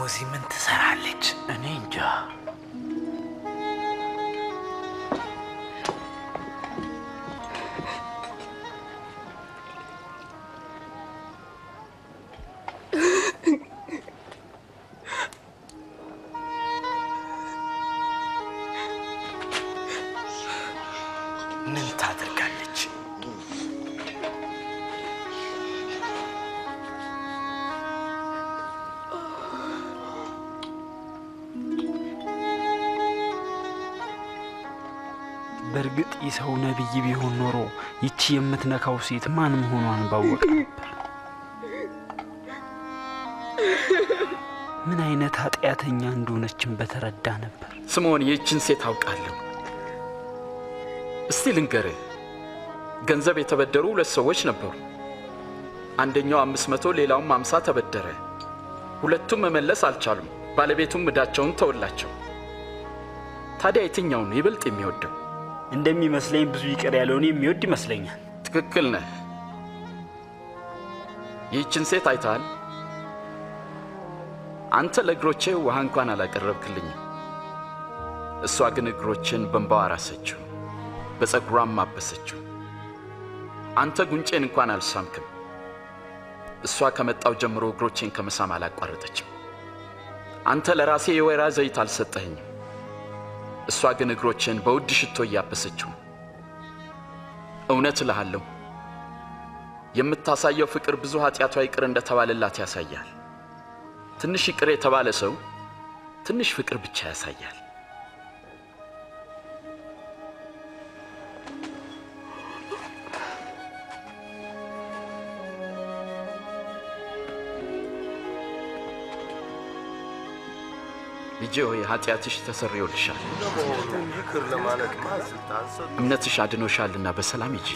ሮዚ ምን ትሰራለች? እኔ እንጃ። ምን ታደርጋለች? በርግጥ ይሰው ነብይ ቢሆን ኖሮ ይቺ የምትነካው ሴት ማን መሆኗን ባወቀ ነበር። ምን አይነት ኃጢአተኛ እንደሆነችም በተረዳ ነበር። ስምዖን ይህችን ሴት አውቃለሁ። እስቲ ልንገርህ፣ ገንዘብ የተበደሩ ሁለት ሰዎች ነበሩ። አንደኛው 500 ሌላውም 50 ተበደረ። ሁለቱም መመለስ አልቻሉም። ባለቤቱም ዕዳቸውን ተወላቸው። ታዲያ የትኛው ነው ይበልጥ የሚወደው? እንደሚመስለኝ ብዙ ይቅር ያለውን የሚወድ ይመስለኛል። ትክክል ነህ። ይህችን ሴት አይተሃል? አንተ ለእግሮቼ ውሃ እንኳን አላቀረብክልኝም። እሷ ግን እግሮችን በእንባዋ አራሰችው፣ በፀጉሯም አበሰችው። አንተ ጉንጬን እንኳን አልሳምክም። እሷ ከመጣው ጀምሮ እግሮቼን ከመሳም አላቋረጠችም። አንተ ለራሴ የወይራ ዘይት አልሰጠኸኝም። እሷ ግን እግሮችን በውድ ሽቶ እያበሰችው። እውነት እልሃለሁ የምታሳየው ፍቅር ብዙ ኃጢአቷ ይቅር እንደተባለላት ያሳያል። ትንሽ ይቅር የተባለ ሰው ትንሽ ፍቅር ብቻ ያሳያል። ልጄ ሆይ ኃጢአትሽ ተሰርዮልሻል፣ እምነትሽ አድኖሻልና በሰላም ሂጂ።